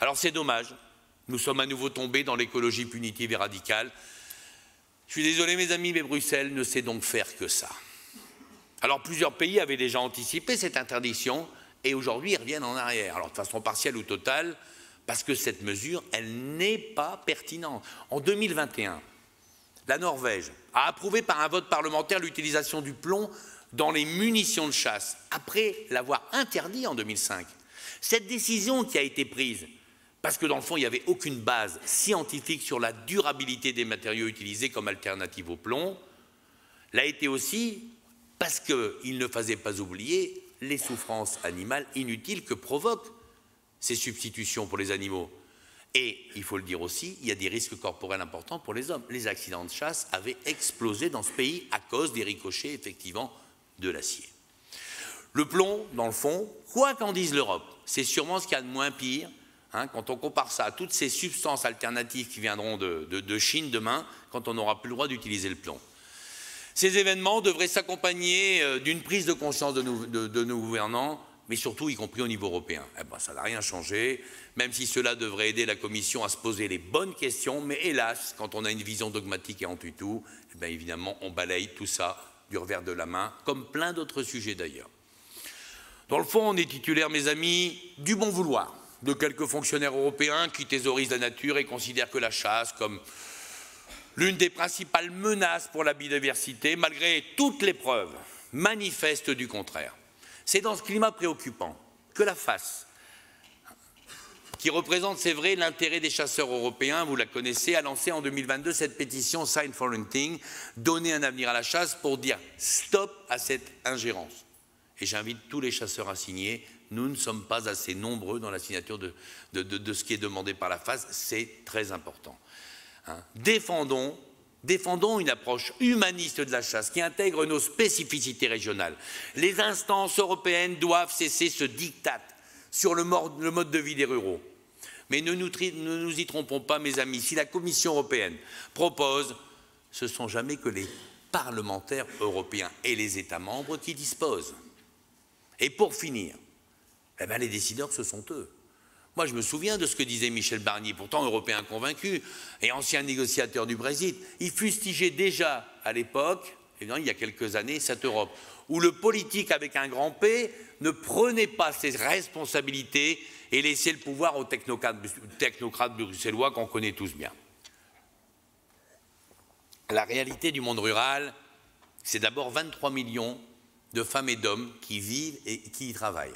Alors c'est dommage, nous sommes à nouveau tombés dans l'écologie punitive et radicale. Je suis désolé mes amis, mais Bruxelles ne sait donc faire que ça. Alors plusieurs pays avaient déjà anticipé cette interdiction et aujourd'hui ils reviennent en arrière. Alors de façon partielle ou totale, parce que cette mesure, elle n'est pas pertinente. En 2021, la Norvège a approuvé par un vote parlementaire l'utilisation du plomb dans les munitions de chasse, après l'avoir interdit en 2005. Cette décision qui a été prise, parce que dans le fond, il n'y avait aucune base scientifique sur la durabilité des matériaux utilisés comme alternative au plomb, l'a été aussi parce qu'il ne fallait pas oublier les souffrances animales inutiles que provoquent ces substitutions pour les animaux. Et, il faut le dire aussi, il y a des risques corporels importants pour les hommes. Les accidents de chasse avaient explosé dans ce pays à cause des ricochets, effectivement, de l'acier. Le plomb, dans le fond, quoi qu'en dise l'Europe, c'est sûrement ce qu'il y a de moins pire, hein, quand on compare ça à toutes ces substances alternatives qui viendront de Chine demain, quand on n'aura plus le droit d'utiliser le plomb. Ces événements devraient s'accompagner d'une prise de conscience de nos gouvernants, mais surtout y compris au niveau européen. Eh ben, ça n'a rien changé, même si cela devrait aider la Commission à se poser les bonnes questions, mais hélas, quand on a une vision dogmatique et anti-tout, eh bien, évidemment, on balaye tout ça du revers de la main, comme plein d'autres sujets d'ailleurs. Dans le fond, on est titulaire, mes amis, du bon vouloir de quelques fonctionnaires européens qui thésaurisent la nature et considèrent que la chasse comme l'une des principales menaces pour la biodiversité, malgré toutes les preuves manifestes du contraire. C'est dans ce climat préoccupant que la FAS, qui représente, c'est vrai, l'intérêt des chasseurs européens, vous la connaissez, a lancé en 2022 cette pétition Sign for Hunting, donner un avenir à la chasse pour dire stop à cette ingérence. Et j'invite tous les chasseurs à signer. Nous ne sommes pas assez nombreux dans la signature de ce qui est demandé par la FAS, c'est très important. Hein. Défendons une approche humaniste de la chasse qui intègre nos spécificités régionales. Les instances européennes doivent cesser ce diktat sur le mode de vie des ruraux. Mais ne nous y trompons pas, mes amis, si la Commission européenne propose, ce ne sont jamais que les parlementaires européens et les États membres qui disposent. Et pour finir, eh bien, les décideurs, ce sont eux. Moi, je me souviens de ce que disait Michel Barnier, pourtant européen convaincu et ancien négociateur du Brexit. Il fustigeait déjà à l'époque, il y a quelques années, cette Europe, où le politique avec un grand P ne prenait pas ses responsabilités et laissait le pouvoir aux technocrates bruxellois qu'on connaît tous bien. La réalité du monde rural, c'est d'abord 23 millions de femmes et d'hommes qui vivent et qui y travaillent.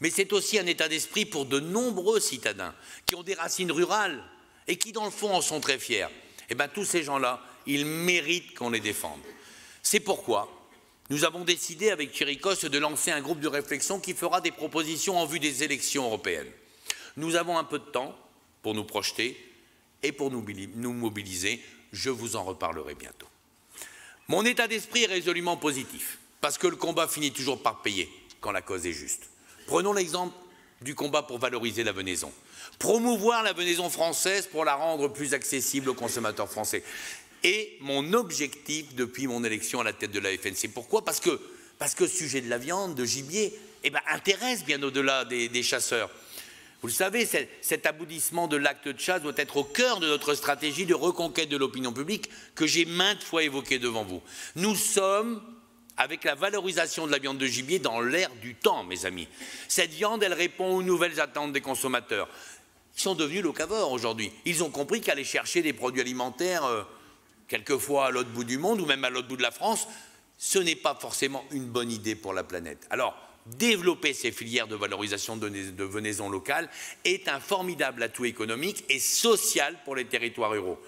Mais c'est aussi un état d'esprit pour de nombreux citadins qui ont des racines rurales et qui, dans le fond, en sont très fiers. Eh bien, tous ces gens-là, ils méritent qu'on les défende. C'est pourquoi nous avons décidé avec Chirikos de lancer un groupe de réflexion qui fera des propositions en vue des élections européennes. Nous avons un peu de temps pour nous projeter et pour nous mobiliser. Je vous en reparlerai bientôt. Mon état d'esprit est résolument positif parce que le combat finit toujours par payer quand la cause est juste. Prenons l'exemple du combat pour valoriser la venaison. Promouvoir la venaison française pour la rendre plus accessible aux consommateurs français. Et mon objectif depuis mon élection à la tête de la FNC. Pourquoi ? Parce que le sujet de la viande, de gibier, intéresse bien au-delà des chasseurs. Vous le savez, cet aboutissement de l'acte de chasse doit être au cœur de notre stratégie de reconquête de l'opinion publique que j'ai maintes fois évoquée devant vous. Nous sommes avec la valorisation de la viande de gibier dans l'ère du temps, mes amis. Cette viande, elle répond aux nouvelles attentes des consommateurs. Ils sont devenus locavores aujourd'hui. Ils ont compris qu'aller chercher des produits alimentaires, quelquefois à l'autre bout du monde ou même à l'autre bout de la France, ce n'est pas forcément une bonne idée pour la planète. Alors, développer ces filières de valorisation de venaison locale est un formidable atout économique et social pour les territoires ruraux.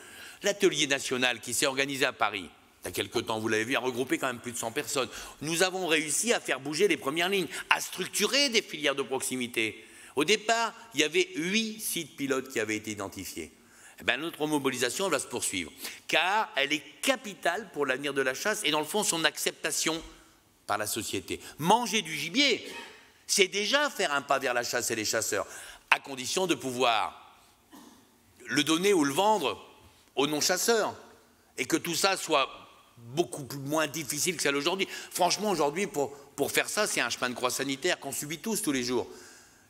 L'atelier national qui s'est organisé à Paris, il y a quelque temps, vous l'avez vu, a regroupé quand même plus de 100 personnes. Nous avons réussi à faire bouger les premières lignes, à structurer des filières de proximité. Au départ, il y avait 8 sites pilotes qui avaient été identifiés. Eh bien, notre mobilisation va se poursuivre, car elle est capitale pour l'avenir de la chasse et dans le fond son acceptation par la société. Manger du gibier, c'est déjà faire un pas vers la chasse et les chasseurs, à condition de pouvoir le donner ou le vendre aux non-chasseurs et que tout ça soit beaucoup moins difficile que ça aujourd'hui. Franchement, aujourd'hui, pour faire ça, c'est un chemin de croix sanitaire qu'on subit tous les jours.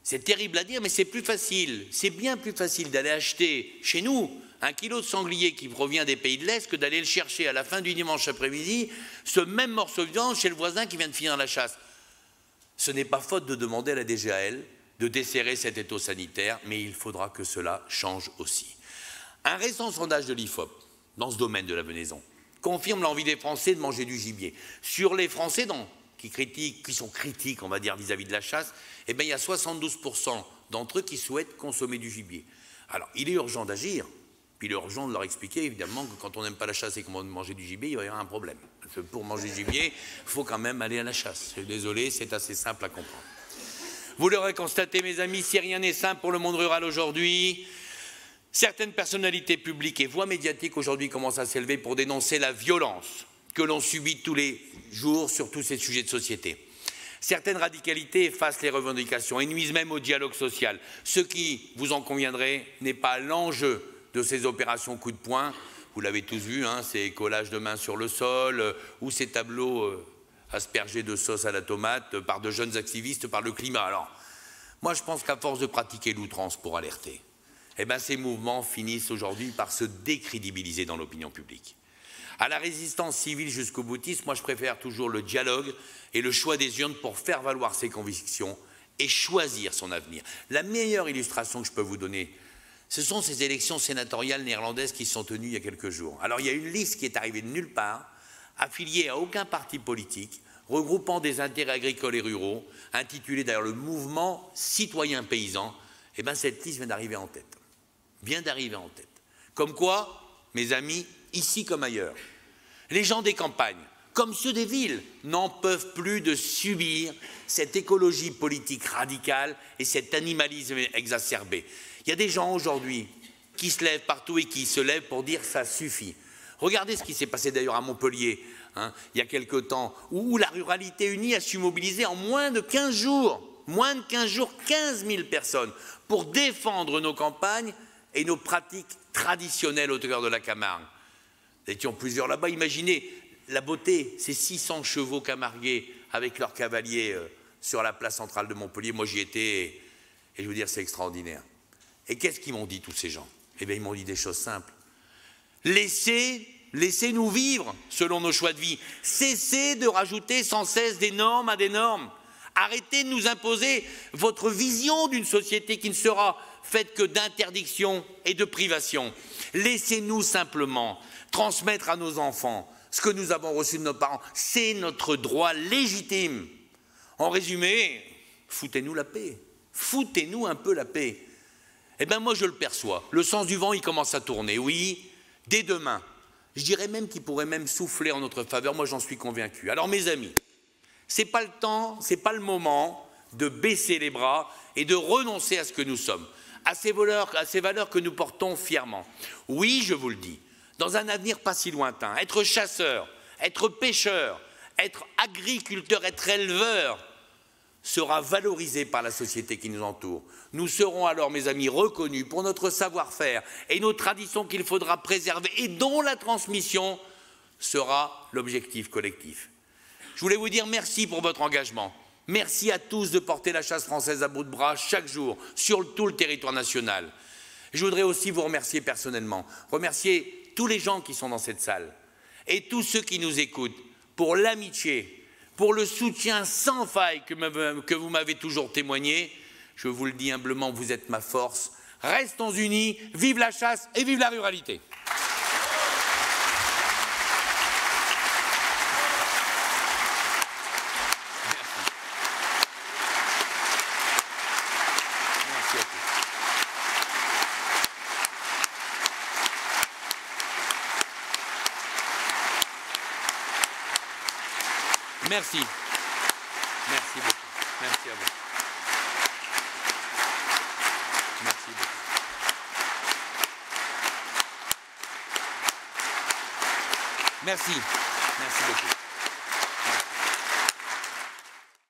C'est terrible à dire, mais c'est plus facile. C'est bien plus facile d'aller acheter chez nous 1 kilo de sanglier qui provient des pays de l'Est que d'aller le chercher à la fin du dimanche après-midi, ce même morceau de viande chez le voisin qui vient de finir la chasse. Ce n'est pas faute de demander à la DGAL de desserrer cet étau sanitaire, mais il faudra que cela change aussi. Un récent sondage de l'IFOP, dans ce domaine de la venaison, confirme l'envie des Français de manger du gibier. Sur les Français qui sont critiques, on va dire, vis-à-vis de la chasse, eh bien, il y a 72% d'entre eux qui souhaitent consommer du gibier. Alors, il est urgent d'agir, puis il est urgent de leur expliquer, évidemment, que quand on n'aime pas la chasse et qu'on veut manger du gibier, il va y avoir un problème. Parce que pour manger du gibier, il faut quand même aller à la chasse. Je suis désolé, c'est assez simple à comprendre. Vous l'aurez constaté, mes amis, si rien n'est simple pour le monde rural aujourd'hui, certaines personnalités publiques et voix médiatiques aujourd'hui commencent à s'élever pour dénoncer la violence que l'on subit tous les jours sur tous ces sujets de société. Certaines radicalités effacent les revendications et nuisent même au dialogue social. Ce qui, vous en conviendrez, n'est pas l'enjeu de ces opérations coup de poing. Vous l'avez tous vu, hein, ces collages de mains sur le sol ou ces tableaux aspergés de sauce à la tomate par de jeunes activistes par le climat. Alors, moi je pense qu'à force de pratiquer l'outrance pour alerter, eh bien, ces mouvements finissent aujourd'hui par se décrédibiliser dans l'opinion publique. À la résistance civile jusqu'au boutisme, moi je préfère toujours le dialogue et le choix des urnes pour faire valoir ses convictions et choisir son avenir. La meilleure illustration que je peux vous donner, ce sont ces élections sénatoriales néerlandaises qui se sont tenues il y a quelques jours. Alors il y a une liste qui est arrivée de nulle part, affiliée à aucun parti politique, regroupant des intérêts agricoles et ruraux, intitulée d'ailleurs le mouvement citoyen paysan. Eh bien cette liste vient d'arriver en tête. Comme quoi, mes amis, ici comme ailleurs, les gens des campagnes, comme ceux des villes, n'en peuvent plus de subir cette écologie politique radicale et cet animalisme exacerbé. Il y a des gens aujourd'hui qui se lèvent partout et qui se lèvent pour dire ça suffit. Regardez ce qui s'est passé d'ailleurs à Montpellier, hein, il y a quelque temps, où la Ruralité Unie a su mobiliser en moins de 15 jours, 15 000 personnes pour défendre nos campagnes et nos pratiques traditionnelles au cœur de la Camargue. Nous étions plusieurs là-bas. Imaginez la beauté, ces 600 chevaux camarguais avec leurs cavaliers sur la place centrale de Montpellier. Moi, j'y étais et je veux dire, c'est extraordinaire. Et qu'est-ce qu'ils m'ont dit, tous ces gens? Eh bien, ils m'ont dit des choses simples. Laissez-nous vivre selon nos choix de vie. Cessez de rajouter sans cesse des normes à des normes. Arrêtez de nous imposer votre vision d'une société qui ne sera faite que d'interdictions et de privations. Laissez-nous simplement transmettre à nos enfants ce que nous avons reçu de nos parents. C'est notre droit légitime. En résumé, foutez-nous la paix. Foutez-nous un peu la paix. Eh bien, moi, je le perçois. Le sens du vent, il commence à tourner. Oui, dès demain. Je dirais même qu'il pourrait même souffler en notre faveur. Moi, j'en suis convaincu. Alors, mes amis, ce n'est pas le temps, ce n'est pas le moment de baisser les bras et de renoncer à ce que nous sommes, à ces valeurs que nous portons fièrement. Oui, je vous le dis, dans un avenir pas si lointain, être chasseur, être pêcheur, être agriculteur, être éleveur sera valorisé par la société qui nous entoure. Nous serons alors, mes amis, reconnus pour notre savoir-faire et nos traditions qu'il faudra préserver et dont la transmission sera l'objectif collectif. Je voulais vous dire merci pour votre engagement. Merci à tous de porter la chasse française à bout de bras chaque jour sur tout le territoire national. Je voudrais aussi vous remercier personnellement, remercier tous les gens qui sont dans cette salle et tous ceux qui nous écoutent pour l'amitié, pour le soutien sans faille que vous m'avez toujours témoigné. Je vous le dis humblement, vous êtes ma force. Restons unis, vive la chasse et vive la ruralité. Merci. Merci beaucoup. Merci à vous. Merci beaucoup. Merci. Merci beaucoup.